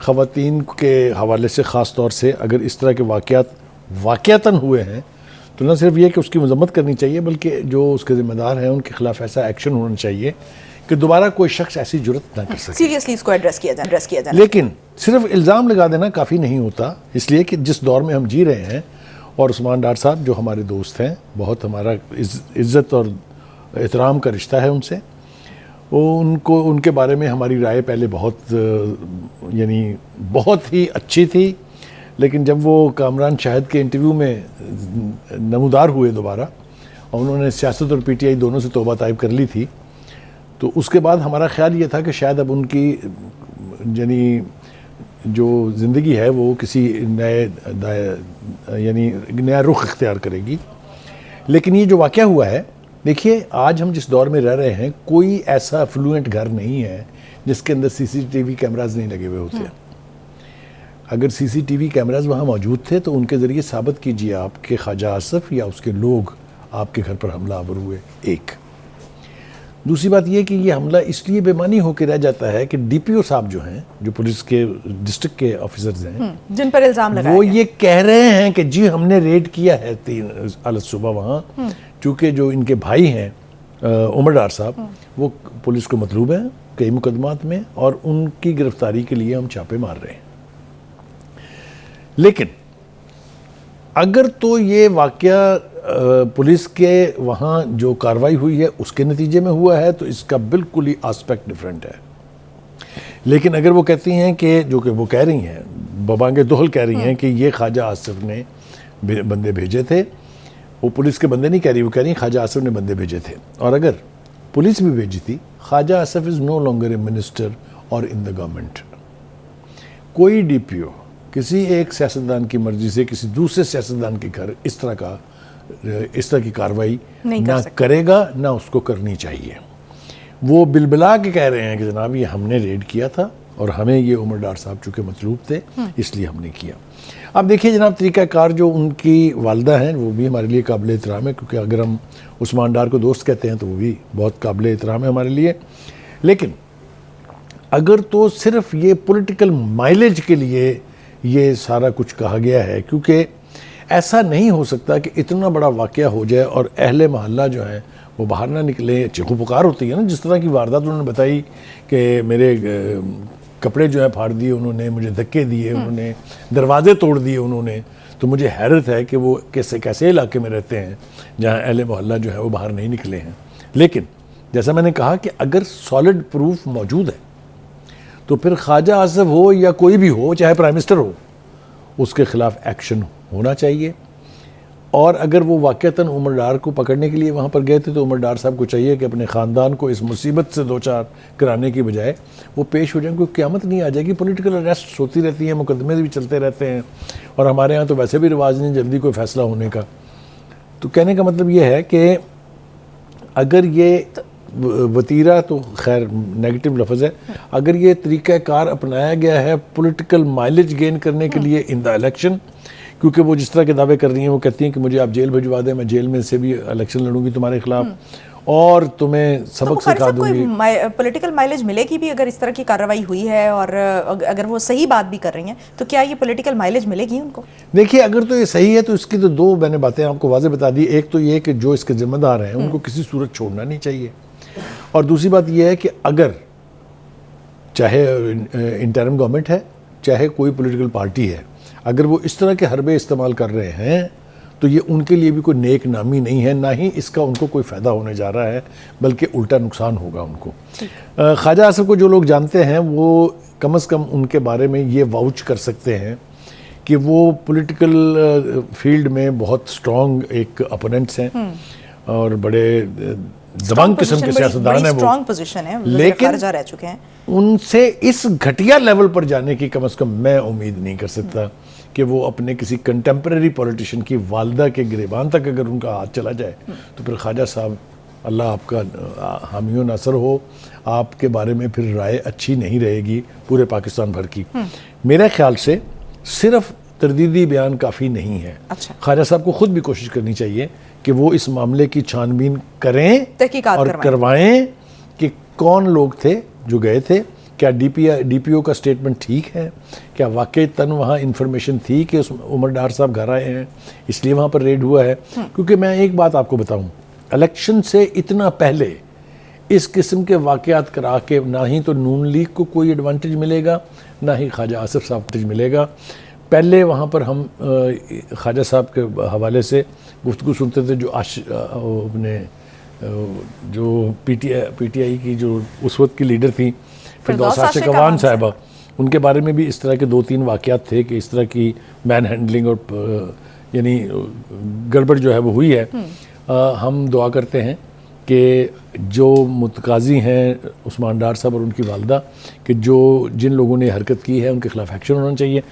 ख़वातीन के हवाले से ख़ास तौर से अगर इस तरह के वाक़यातन हुए हैं तो न सिर्फ ये कि उसकी मजम्मत करनी चाहिए, बल्कि जो उसके ज़िम्मेदार हैं उनके खिलाफ ऐसा एक्शन होना चाहिए कि दोबारा कोई शख्स ऐसी जुर्रत ना कर सके। सीरियसली इसको एड्रेस किया जाए। लेकिन सिर्फ इल्ज़ाम लगा देना काफ़ी नहीं होता, इसलिए कि जिस दौर में हम जी रहे हैं, और उस्मान डार साहब जो हमारे दोस्त हैं, बहुत हमारा इज़्ज़त और एहतराम का रिश्ता है उनसे, उनको उनके बारे में हमारी राय पहले बहुत ही अच्छी थी, लेकिन जब वो कामरान शाहिद के इंटरव्यू में नमूदार हुए दोबारा और उन्होंने सियासत और पीटीआई दोनों से तौबा ताइब कर ली थी, तो उसके बाद हमारा ख्याल ये था कि शायद अब उनकी जो ज़िंदगी है वो किसी नया रुख इख्तियार करेगी। लेकिन ये जो वाक़या हुआ है, देखिए आज हम जिस दौर में रह रहे हैं, कोई ऐसा फ्लुएंट घर नहीं है जिसके अंदर सीसीटीवी कैमराज नहीं लगे हुए होते। अगर सीसीटीवी कैमराज वहाँ मौजूद थे तो उनके ज़रिए साबित कीजिए आप कि ख्वाजा आसिफ या उसके लोग आपके घर पर हमलावर हुए। एक दूसरी बात यह कि ये हमला इसलिए बेमानी होकर रह जाता है कि डीपीओ साहब जो हैं, जो पुलिस के डिस्ट्रिक्ट के ऑफिसर्स हैं, जिन पर इल्ज़ाम लगाया वो ये कह रहे हैं कि जी हमने रेड किया है 3 अलग सुबह वहाँ, चूँकि जो इनके भाई हैं उमर डार साहब, वो पुलिस को मतलूब हैं कई मुकदमात में और उनकी गिरफ्तारी के लिए हम छापे मार रहे हैं। लेकिन अगर तो ये वाक़या पुलिस के वहाँ जो कार्रवाई हुई है उसके नतीजे में हुआ है तो इसका बिल्कुल ही आस्पेक्ट डिफरेंट है। लेकिन अगर वो कहती हैं कि जो कि वो कह रही हैं, बबांगे दोहल कह रही हैं कि ये ख्वाजा आसिफ ने बंदे भेजे थे, वो पुलिस के बंदे नहीं कह रही, वो कह रही ख्वाजा आसिफ ने बंदे भेजे थे। और अगर पुलिस भी भेजी थी, Khawaja Asif is no longer a minister और इन द गवर्नमेंट। कोई डीपीओ किसी एक सियासतदान की मर्जी से किसी दूसरे सियासतदान के घर इस तरह की कार्रवाई ना करेगा, ना उसको करनी चाहिए। वो बिलबिला के कह रहे हैं कि जनाब ये हमने रेड किया था और हमें ये उमर डार साहब चूँकि मतलूब थे इसलिए हमने किया। अब देखिए जनाब, तरीक़ाकार जो उनकी वालदा हैं वो भी हमारे लिए काबिल एहतराम है, क्योंकि अगर हम उस्मान डार को दोस्त कहते हैं तो वो भी बहुत काबिल एहतराम है हमारे लिए। लेकिन अगर तो सिर्फ ये पॉलिटिकल माइलेज के लिए ये सारा कुछ कहा गया है, क्योंकि ऐसा नहीं हो सकता कि इतना बड़ा वाक़या हो जाए और अहले मोहल्ला जो है वो बाहर ना निकले, चीखो पुकार होती है ना, जिस तरह की वारदात उन्होंने बताई कि मेरे कपड़े जो है फाड़ दिए उन्होंने, मुझे धक्के दिए उन्होंने, दरवाजे तोड़ दिए उन्होंने। तो मुझे हैरत है कि वो कैसे इलाके में रहते हैं जहाँ अहले मोहल्ला जो है वो बाहर नहीं निकले हैं। लेकिन जैसा मैंने कहा कि अगर सॉलिड प्रूफ मौजूद है तो फिर ख्वाजा आसिफ हो या कोई भी हो, चाहे प्राइम मिनिस्टर हो, उसके खिलाफ एक्शन होना चाहिए। और अगर वो वाक़तन उमर डार को पकड़ने के लिए वहाँ पर गए थे तो उमर डार साहब को चाहिए कि अपने ख़ानदान को इस मुसीबत से दो चार कराने की बजाय वो पेश हो जाए। कोई क़यामत नहीं आ जाएगी, पॉलिटिकल अरेस्ट होती रहती हैं, मुकदमे भी चलते रहते हैं, और हमारे यहाँ तो वैसे भी रिवाज नहीं जल्दी कोई फ़ैसला होने का। तो कहने का मतलब ये है कि अगर ये वतीरा तो खैर नेगेटिव लफ्ज़ है, अगर ये तरीक़ाकार अपनाया गया है पॉलिटिकल माइलेज गेन करने के लिए इन द इलेक्शन, क्योंकि वो जिस तरह के दावे कर रही हैं, वो कहती हैं कि मुझे आप जेल भिजवा दें, मैं जेल में से भी इलेक्शन लड़ूंगी तुम्हारे खिलाफ और तुम्हें सबक सिखा दूंगी। पॉलिटिकल माइलेज मिलेगी भी अगर इस तरह की कार्रवाई हुई है और अगर वो सही बात भी कर रही हैं तो क्या ये पॉलिटिकल माइलेज मिलेगी उनको? देखिए, अगर तो ये सही है तो इसकी तो दो मैंने बातें आपको वाज़े बता दी। एक तो ये कि जो इसके जिम्मेदार हैं उनको किसी सूरत छोड़ना नहीं चाहिए, और दूसरी बात यह है कि अगर चाहे इंटरिम गवर्नमेंट है चाहे कोई पॉलिटिकल पार्टी है, अगर वो इस तरह के हरबे इस्तेमाल कर रहे हैं तो ये उनके लिए भी कोई नेक नामी नहीं है, ना ही इसका उनको कोई फ़ायदा होने जा रहा है, बल्कि उल्टा नुकसान होगा उनको। ख्वाजा आसिफ को जो लोग जानते हैं वो कम से कम उनके बारे में ये वाउच कर सकते हैं कि वो पॉलिटिकल फील्ड में बहुत स्ट्रॉन्ग एक अपोनेंट्स हैं और बड़े दबंग किस्म के सियासतदान हैं वो, लेकिन रह चुके हैं। उनसे इस घटिया लेवल पर जाने की कम से कम मैं उम्मीद नहीं कर सकता कि वो अपने किसी कंटेम्प्रेरी पॉलिटिशियन की वालदा के गिरेबान तक अगर उनका हाथ चला जाए तो फिर ख्वाजा साहब, अल्लाह आपका हामी नासर हो, आपके बारे में फिर राय अच्छी नहीं रहेगी पूरे पाकिस्तान भर की। मेरे ख्याल से सिर्फ तरदीदी बयान काफ़ी नहीं है। अच्छा। ख्वाजा साहब को खुद भी कोशिश करनी चाहिए कि वो इस मामले की छानबीन करें और करवाएं कि कौन लोग थे जो गए थे, क्या डीपीओ का स्टेटमेंट ठीक है? क्या वाकई तन वहाँ इन्फॉर्मेशन थी कि उस उमर डार साहब घर आए हैं इसलिए वहाँ पर रेड हुआ है? क्योंकि मैं एक बात आपको बताऊं, इलेक्शन से इतना पहले इस किस्म के वाक़यात करा के ना ही तो नून लीग को कोई एडवांटेज मिलेगा, ना ही ख्वाजा आसिफ साहब को मिलेगा। पहले वहाँ पर हम ख्वाजा साहब के हवाले से गुफ्तगू सुनते थे, जो अपने जो पीटीआई की जो उस वक्त की लीडर थी फिरदौस आशिक अवान साहिबा, उनके बारे में भी इस तरह के 2-3 वाक़यात थे कि इस तरह की मैन हैंडलिंग और यानी गड़बड़ जो है वो हुई है। हम दुआ करते हैं कि जो मुतकाज़ी हैं उस्मान डार साहब और उनकी वालदा, कि जिन लोगों ने हरकत की है उनके खिलाफ एक्शन होना चाहिए।